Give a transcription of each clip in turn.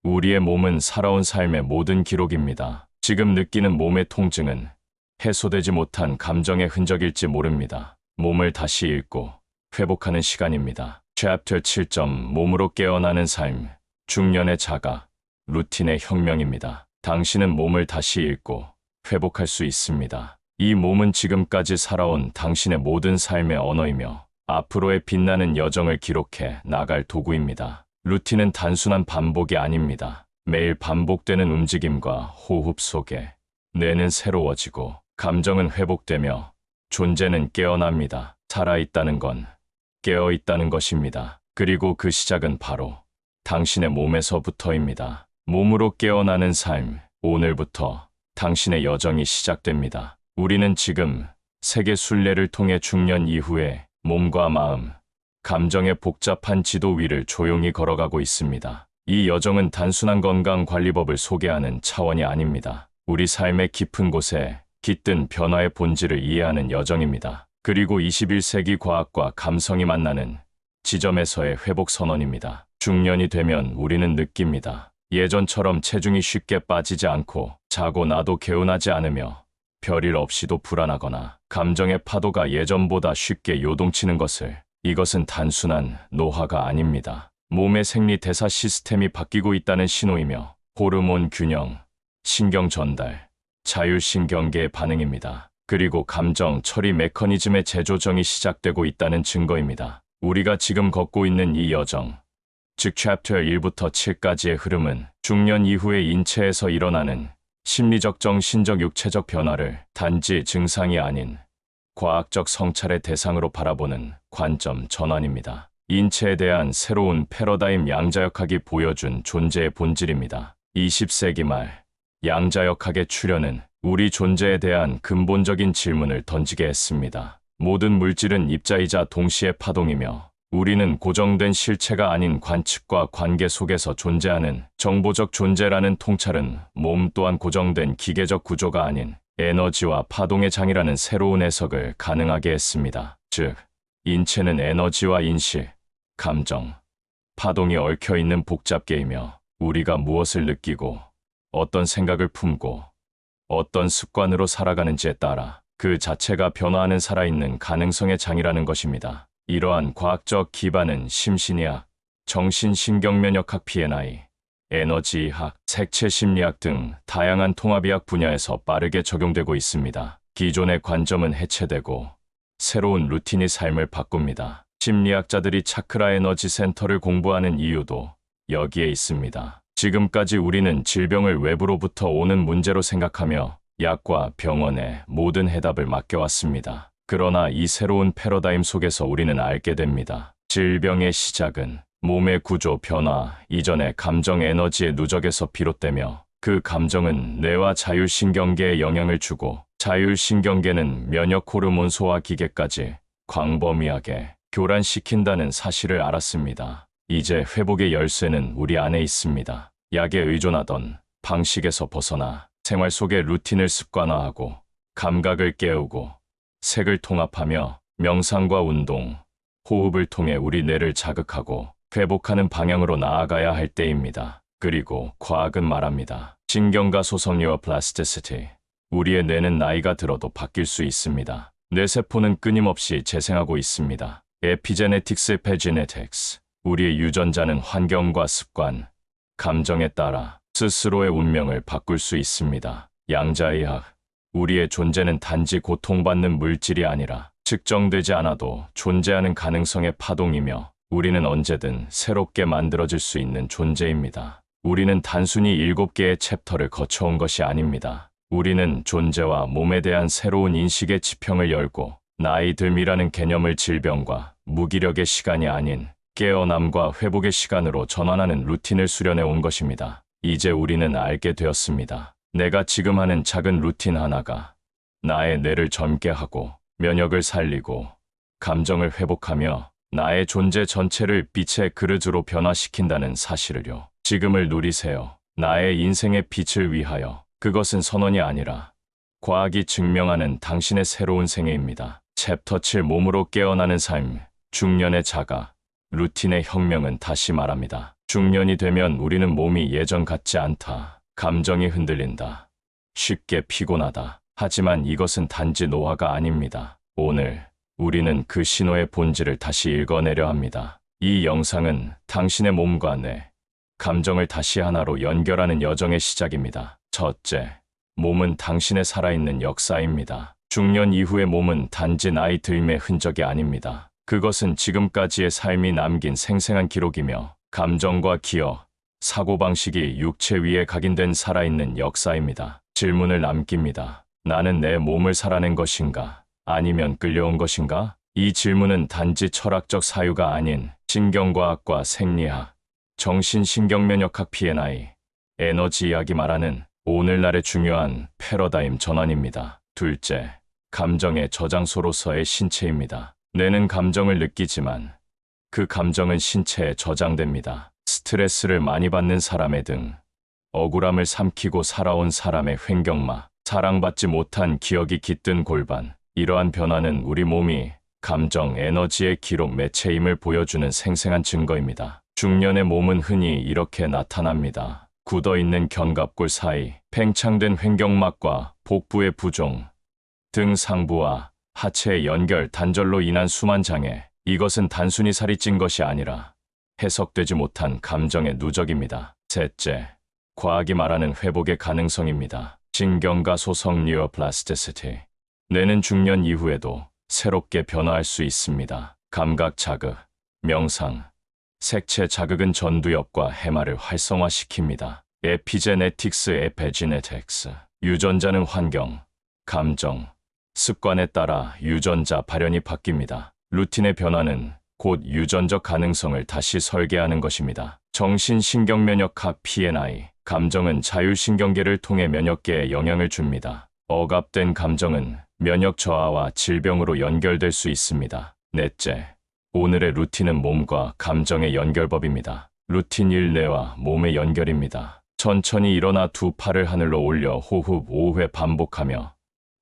우리의 몸은 살아온 삶의 모든 기록입니다. 지금 느끼는 몸의 통증은 해소되지 못한 감정의 흔적일지 모릅니다. 몸을 다시 읽고 회복하는 시간입니다. Chapter 7점 몸으로 깨어나는 삶, 중년의 자가, 루틴의 혁명입니다. 당신은 몸을 다시 읽고 회복할 수 있습니다. 이 몸은 지금까지 살아온 당신의 모든 삶의 언어이며 앞으로의 빛나는 여정을 기록해 나갈 도구입니다. 루틴은 단순한 반복이 아닙니다. 매일 반복되는 움직임과 호흡 속에 뇌는 새로워지고 감정은 회복되며 존재는 깨어납니다. 살아있다는 건 깨어있다는 것입니다. 그리고 그 시작은 바로 당신의 몸에서부터입니다. 몸으로 깨어나는 삶, 오늘부터 당신의 여정이 시작됩니다. 우리는 지금 세계 순례를 통해 중년 이후에 몸과 마음, 감정의 복잡한 지도 위를 조용히 걸어가고 있습니다. 이 여정은 단순한 건강관리법을 소개하는 차원이 아닙니다. 우리 삶의 깊은 곳에 깃든 변화의 본질을 이해하는 여정입니다. 그리고 21세기 과학과 감성이 만나는 지점에서의 회복 선언입니다. 중년이 되면 우리는 느낍니다. 예전처럼 체중이 쉽게 빠지지 않고 자고 나도 개운하지 않으며 별일 없이도 불안하거나 감정의 파도가 예전보다 쉽게 요동치는 것을 이것은 단순한 노화가 아닙니다. 몸의 생리 대사 시스템이 바뀌고 있다는 신호이며 호르몬 균형, 신경 전달, 자율신경계의 반응입니다. 그리고 감정 처리 메커니즘의 재조정이 시작되고 있다는 증거입니다. 우리가 지금 걷고 있는 이 여정, 즉 Chapter 1부터 7까지의 흐름은 중년 이후의 인체에서 일어나는 심리적, 정신적, 육체적 변화를 단지 증상이 아닌 과학적 성찰의 대상으로 바라보는 관점 전환입니다. 인체에 대한 새로운 패러다임 양자역학이 보여준 존재의 본질입니다. 20세기 말 양자역학의 출현은 우리 존재에 대한 근본적인 질문을 던지게 했습니다. 모든 물질은 입자이자 동시에 파동이며 우리는 고정된 실체가 아닌 관측과 관계 속에서 존재하는 정보적 존재라는 통찰은 몸 또한 고정된 기계적 구조가 아닌 에너지와 파동의 장이라는 새로운 해석을 가능하게 했습니다. 즉, 인체는 에너지와 인식, 감정, 파동이 얽혀있는 복잡계이며 우리가 무엇을 느끼고 어떤 생각을 품고 어떤 습관으로 살아가는지에 따라 그 자체가 변화하는 살아있는 가능성의 장이라는 것입니다. 이러한 과학적 기반은 심신의학, 정신신경면역학 PNI, 에너지학, 색채심리학 등 다양한 통합의학 분야에서 빠르게 적용되고 있습니다. 기존의 관점은 해체되고 새로운 루틴이 삶을 바꿉니다. 심리학자들이 차크라 에너지 센터를 공부하는 이유도 여기에 있습니다. 지금까지 우리는 질병을 외부로부터 오는 문제로 생각하며 약과 병원에 모든 해답을 맡겨왔습니다. 그러나 이 새로운 패러다임 속에서 우리는 알게 됩니다. 질병의 시작은 몸의 구조 변화 이전의 감정 에너지의 누적에서 비롯되며 그 감정은 뇌와 자율신경계에 영향을 주고 자율신경계는 면역 호르몬 소화 기계까지 광범위하게 교란시킨다는 사실을 알았습니다. 이제 회복의 열쇠는 우리 안에 있습니다. 약에 의존하던 방식에서 벗어나 생활 속의 루틴을 습관화하고 감각을 깨우고 색을 통합하며 명상과 운동, 호흡을 통해 우리 뇌를 자극하고 회복하는 방향으로 나아가야 할 때입니다. 그리고 과학은 말합니다. 신경과 소성리와 플라스티시티. 우리의 뇌는 나이가 들어도 바뀔 수 있습니다. 뇌세포는 끊임없이 재생하고 있습니다. 에피제네틱스, 에피제네틱스. 우리의 유전자는 환경과 습관, 감정에 따라 스스로의 운명을 바꿀 수 있습니다. 양자의학. 우리의 존재는 단지 고통받는 물질이 아니라 측정되지 않아도 존재하는 가능성의 파동이며 우리는 언제든 새롭게 만들어질 수 있는 존재입니다. 우리는 단순히 7개의 챕터를 거쳐온 것이 아닙니다. 우리는 존재와 몸에 대한 새로운 인식의 지평을 열고 나이 듦이라는 개념을 질병과 무기력의 시간이 아닌 깨어남과 회복의 시간으로 전환하는 루틴을 수련해 온 것입니다. 이제 우리는 알게 되었습니다. 내가 지금 하는 작은 루틴 하나가 나의 뇌를 젊게 하고 면역을 살리고 감정을 회복하며 나의 존재 전체를 빛의 그릇으로 변화시킨다는 사실을요. 지금을 누리세요. 나의 인생의 빛을 위하여. 그것은 선언이 아니라 과학이 증명하는 당신의 새로운 생애입니다. 챕터 7 몸으로 깨어나는 삶, 중년의 자가, 루틴의 혁명은 다시 말합니다. 중년이 되면 우리는 몸이 예전 같지 않다. 감정이 흔들린다. 쉽게 피곤하다. 하지만 이것은 단지 노화가 아닙니다. 오늘 우리는 그 신호의 본질을 다시 읽어내려 합니다. 이 영상은 당신의 몸과 뇌, 감정을 다시 하나로 연결하는 여정의 시작입니다. 첫째, 몸은 당신의 살아있는 역사입니다. 중년 이후의 몸은 단지 나이 들림의 흔적이 아닙니다. 그것은 지금까지의 삶이 남긴 생생한 기록이며 감정과 기억, 사고방식이 육체 위에 각인된 살아있는 역사입니다. 질문을 남깁니다. 나는 내 몸을 살아낸 것인가? 아니면 끌려온 것인가? 이 질문은 단지 철학적 사유가 아닌 신경과학과 생리학, 정신신경면역학 P&I, 에너지 이야기 말하는 오늘날의 중요한 패러다임 전환입니다. 둘째, 감정의 저장소로서의 신체입니다. 뇌는 감정을 느끼지만 그 감정은 신체에 저장됩니다. 스트레스를 많이 받는 사람의 등, 억울함을 삼키고 살아온 사람의 횡격막, 사랑받지 못한 기억이 깃든 골반, 이러한 변화는 우리 몸이 감정, 에너지의 기록 매체임을 보여주는 생생한 증거입니다. 중년의 몸은 흔히 이렇게 나타납니다. 굳어있는 견갑골 사이, 팽창된 횡격막과 복부의 부종, 등 상부와 하체의 연결 단절로 인한 수만 장애, 이것은 단순히 살이 찐 것이 아니라 해석되지 못한 감정의 누적입니다. 셋째, 과학이 말하는 회복의 가능성입니다. 신경가소성 뉴로플라스티시티. 뇌는 중년 이후에도 새롭게 변화할 수 있습니다. 감각 자극, 명상, 색채 자극은 전두엽과 해마를 활성화시킵니다. 에피제네틱스, 에피제네틱스. 유전자는 환경, 감정, 습관에 따라 유전자 발현이 바뀝니다. 루틴의 변화는 곧 유전적 가능성을 다시 설계하는 것입니다. 정신신경면역학 P&I. 감정은 자율신경계를 통해 면역계에 영향을 줍니다. 억압된 감정은 면역 저하와 질병으로 연결될 수 있습니다. 넷째, 오늘의 루틴은 몸과 감정의 연결법입니다. 루틴 1, 뇌와 몸의 연결입니다. 천천히 일어나 두 팔을 하늘로 올려 호흡 5회 반복하며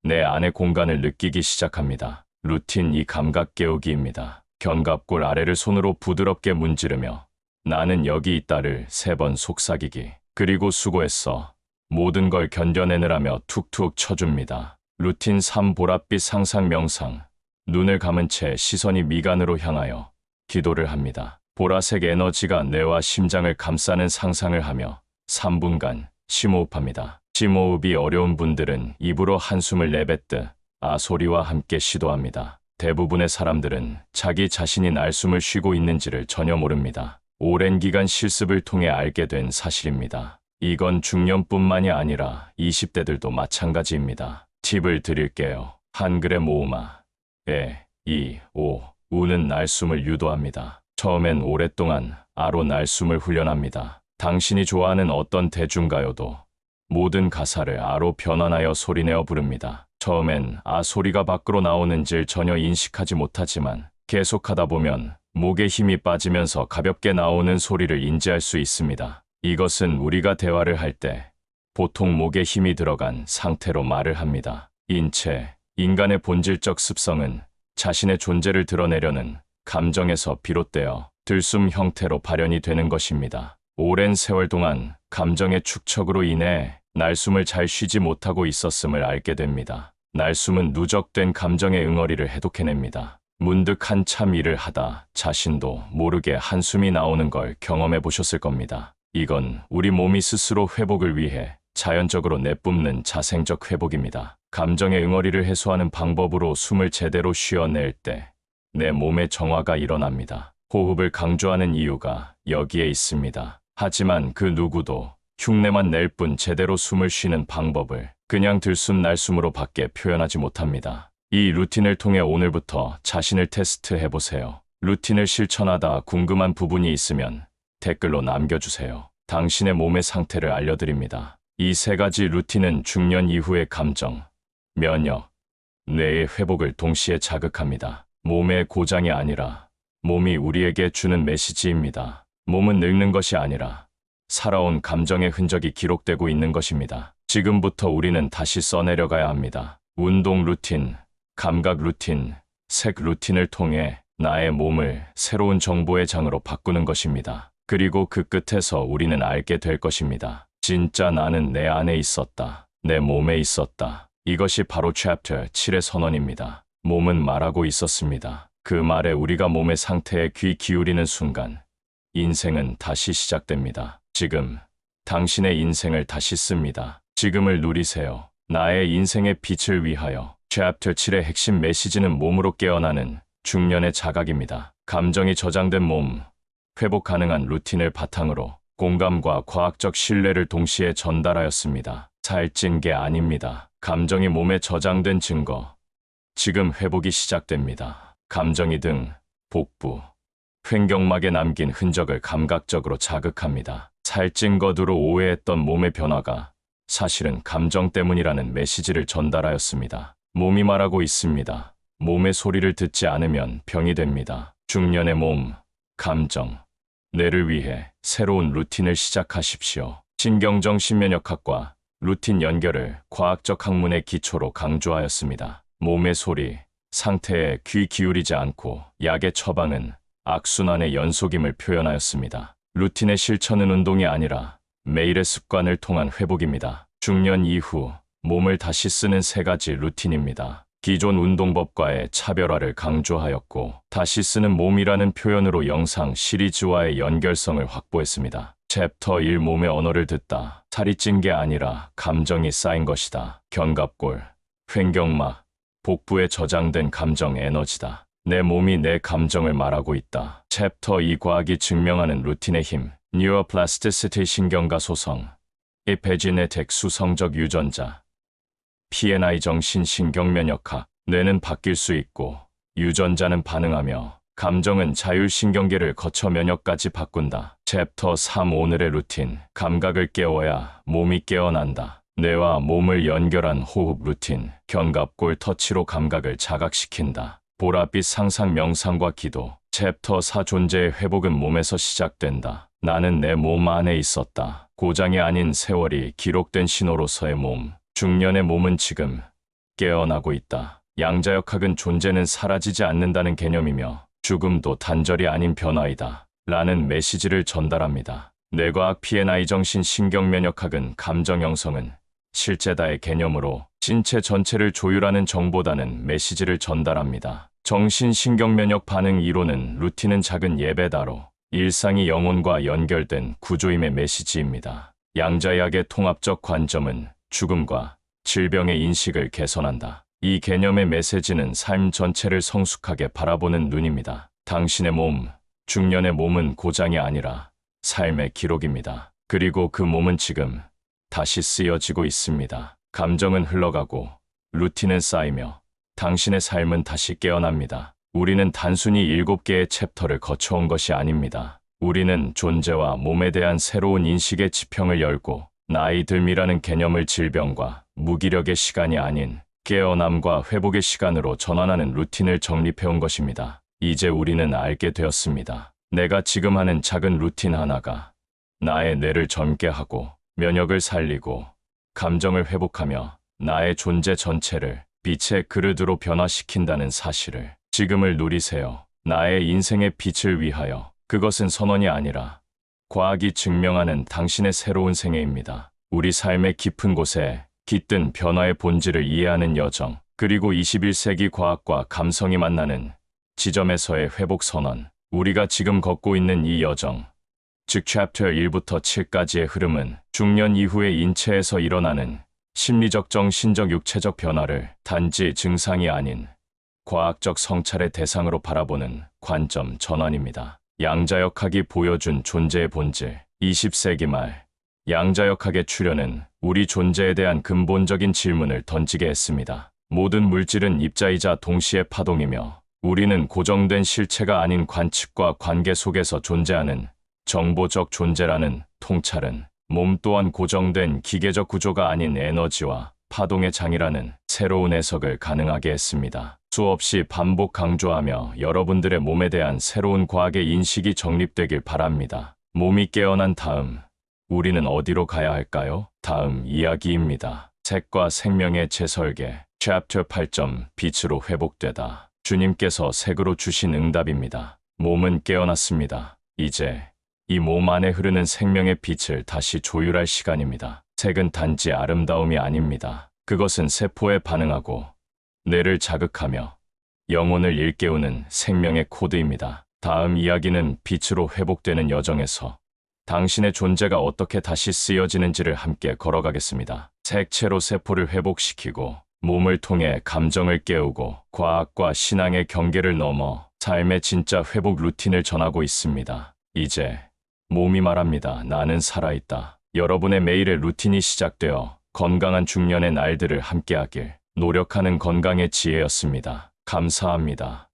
내 안의 공간을 느끼기 시작합니다. 루틴 2, 감각 깨우기입니다. 견갑골 아래를 손으로 부드럽게 문지르며 나는 여기 있다를 3번 속삭이기. 그리고 수고했어. 모든 걸 견뎌내느라며 툭툭 쳐줍니다. 루틴 3, 보랏빛 상상 명상. 눈을 감은 채 시선이 미간으로 향하여 기도를 합니다. 보라색 에너지가 뇌와 심장을 감싸는 상상을 하며 3분간 심호흡합니다. 심호흡이 어려운 분들은 입으로 한숨을 내뱉듯 소리와 함께 시도합니다. 대부분의 사람들은 자기 자신이 날숨을 쉬고 있는지를 전혀 모릅니다. 오랜 기간 실습을 통해 알게 된 사실입니다. 이건 중년뿐만이 아니라 20대들도 마찬가지입니다. 팁을 드릴게요. 한글의 모음아, 우는 날숨을 유도합니다. 처음엔 오랫동안 아로 날숨을 훈련합니다. 당신이 좋아하는 어떤 대중가요도 모든 가사를 아로 변환하여 소리내어 부릅니다. 처음엔 소리가 밖으로 나오는지를 전혀 인식하지 못하지만 계속하다 보면 목에 힘이 빠지면서 가볍게 나오는 소리를 인지할 수 있습니다. 이것은 우리가 대화를 할 때 보통 목에 힘이 들어간 상태로 말을 합니다. 인간의 본질적 습성은 자신의 존재를 드러내려는 감정에서 비롯되어 들숨 형태로 발현이 되는 것입니다. 오랜 세월 동안 감정의 축적으로 인해 날숨을 잘 쉬지 못하고 있었음을 알게 됩니다. 날숨은 누적된 감정의 응어리를 해독해냅니다. 문득 한참 일을 하다 자신도 모르게 한숨이 나오는 걸 경험해 보셨을 겁니다. 이건 우리 몸이 스스로 회복을 위해 자연적으로 내뿜는 자생적 회복입니다. 감정의 응어리를 해소하는 방법으로 숨을 제대로 쉬어낼 때 내 몸의 정화가 일어납니다. 호흡을 강조하는 이유가 여기에 있습니다. 하지만 그 누구도 흉내만 낼 뿐 제대로 숨을 쉬는 방법을 그냥 들숨 날숨으로 밖에 표현하지 못합니다. 이 루틴을 통해 오늘부터 자신을 테스트해보세요. 루틴을 실천하다 궁금한 부분이 있으면 댓글로 남겨주세요. 당신의 몸의 상태를 알려드립니다. 이 3가지 루틴은 중년 이후의 감정, 면역, 뇌의 회복을 동시에 자극합니다. 몸의 고장이 아니라 몸이 우리에게 주는 메시지입니다. 몸은 늙는 것이 아니라 살아온 감정의 흔적이 기록되고 있는 것입니다. 지금부터 우리는 다시 써내려가야 합니다. 운동 루틴, 감각 루틴, 색 루틴을 통해 나의 몸을 새로운 정보의 장으로 바꾸는 것입니다. 그리고 그 끝에서 우리는 알게 될 것입니다. 진짜 나는 내 안에 있었다. 내 몸에 있었다. 이것이 바로 챕터 7의 선언입니다. 몸은 말하고 있었습니다. 그 말에 우리가 몸의 상태에 귀 기울이는 순간 인생은 다시 시작됩니다. 지금 당신의 인생을 다시 씁니다. 지금을 누리세요. 나의 인생의 빛을 위하여. 챕터 7의 핵심 메시지는 몸으로 깨어나는 중년의 자각입니다. 감정이 저장된 몸, 회복 가능한 루틴을 바탕으로 공감과 과학적 신뢰를 동시에 전달하였습니다. 살찐 게 아닙니다. 감정이 몸에 저장된 증거. 지금 회복이 시작됩니다. 감정이 등, 복부, 횡격막에 남긴 흔적을 감각적으로 자극합니다. 살찐 것으로 오해했던 몸의 변화가 사실은 감정 때문이라는 메시지를 전달하였습니다. 몸이 말하고 있습니다. 몸의 소리를 듣지 않으면 병이 됩니다. 중년의 몸, 감정, 뇌를 위해 새로운 루틴을 시작하십시오. 신경정신면역학과 루틴 연결을 과학적 학문의 기초로 강조하였습니다. 몸의 소리, 상태에 귀 기울이지 않고 약의 처방은 악순환의 연속임을 표현하였습니다. 루틴의 실천은 운동이 아니라 매일의 습관을 통한 회복입니다. 중년 이후 몸을 다시 쓰는 3가지 루틴입니다. 기존 운동법과의 차별화를 강조하였고 다시 쓰는 몸이라는 표현으로 영상 시리즈와의 연결성을 확보했습니다. 챕터 1 몸의 언어를 듣다. 살이 찐 게 아니라 감정이 쌓인 것이다. 견갑골, 횡격막, 복부에 저장된 감정 에너지다. 내 몸이 내 감정을 말하고 있다. 챕터 2 과학이 증명하는 루틴의 힘. 뉴로플라스티시티 신경과 소성, 에피제네틱 수성적 유전자, P&I 정신 신경면역학. 뇌는 바뀔 수 있고 유전자는 반응하며 감정은 자율신경계를 거쳐 면역까지 바꾼다. 챕터 3 오늘의 루틴. 감각을 깨워야 몸이 깨어난다. 뇌와 몸을 연결한 호흡 루틴. 견갑골 터치로 감각을 자각시킨다. 보랏빛 상상 명상과 기도. 챕터 4 존재의 회복은 몸에서 시작된다. 나는 내 몸 안에 있었다. 고장이 아닌 세월이 기록된 신호로서의 몸. 중년의 몸은 지금 깨어나고 있다. 양자역학은 존재는 사라지지 않는다는 개념이며 죽음도 단절이 아닌 변화이다. 라는 메시지를 전달합니다. 뇌과학 P&I 정신 신경면역학은 감정 형성은 실제다의 개념으로 신체 전체를 조율하는 정보다는 메시지를 전달합니다. 정신신경면역 반응 이론은 루틴은 작은 예배다로 일상이 영혼과 연결된 구조임의 메시지입니다. 양자역의 통합적 관점은 죽음과 질병의 인식을 개선한다. 이 개념의 메시지는 삶 전체를 성숙하게 바라보는 눈입니다. 당신의 몸, 중년의 몸은 고장이 아니라 삶의 기록입니다. 그리고 그 몸은 지금 다시 쓰여지고 있습니다. 감정은 흘러가고 루틴은 쌓이며 당신의 삶은 다시 깨어납니다. 우리는 단순히 7개의 챕터를 거쳐온 것이 아닙니다. 우리는 존재와 몸에 대한 새로운 인식의 지평을 열고 나이 듦이라는 개념을 질병과 무기력의 시간이 아닌 깨어남과 회복의 시간으로 전환하는 루틴을 정립해온 것입니다. 이제 우리는 알게 되었습니다. 내가 지금 하는 작은 루틴 하나가 나의 뇌를 젊게 하고 면역을 살리고 감정을 회복하며 나의 존재 전체를 빛의 그릇으로 변화시킨다는 사실을. 지금을 누리세요. 나의 인생의 빛을 위하여. 그것은 선언이 아니라 과학이 증명하는 당신의 새로운 생애입니다. 우리 삶의 깊은 곳에 깃든 변화의 본질을 이해하는 여정, 그리고 21세기 과학과 감성이 만나는 지점에서의 회복 선언. 우리가 지금 걷고 있는 이 여정, 즉 챕터 1부터 7까지의 흐름은 중년 이후의 인체에서 일어나는 심리적, 정신적, 육체적 변화를 단지 증상이 아닌 과학적 성찰의 대상으로 바라보는 관점 전환입니다. 양자역학이 보여준 존재의 본질. 20세기 말 양자역학의 출현은 우리 존재에 대한 근본적인 질문을 던지게 했습니다. 모든 물질은 입자이자 동시에 파동이며 우리는 고정된 실체가 아닌 관측과 관계 속에서 존재하는 정보적 존재라는 통찰은 몸 또한 고정된 기계적 구조가 아닌 에너지와 파동의 장이라는 새로운 해석을 가능하게 했습니다. 수없이 반복 강조하며 여러분들의 몸에 대한 새로운 과학의 인식이 정립되길 바랍니다. 몸이 깨어난 다음 우리는 어디로 가야 할까요? 다음 이야기입니다. 색과 생명의 재설계. 챕터 8점 빛으로 회복되다. 주님께서 색으로 주신 응답입니다. 몸은 깨어났습니다. 이제 이 몸 안에 흐르는 생명의 빛을 다시 조율할 시간입니다. 색은 단지 아름다움이 아닙니다. 그것은 세포에 반응하고 뇌를 자극하며 영혼을 일깨우는 생명의 코드입니다. 다음 이야기는 빛으로 회복되는 여정에서 당신의 존재가 어떻게 다시 쓰여지는지를 함께 걸어가겠습니다. 색채로 세포를 회복시키고 몸을 통해 감정을 깨우고 과학과 신앙의 경계를 넘어 삶의 진짜 회복 루틴을 전하고 있습니다. 이제 몸이 말합니다. 나는 살아있다. 여러분의 매일의 루틴이 시작되어 건강한 중년의 날들을 함께하길 노력하는 건강의 지혜였습니다. 감사합니다.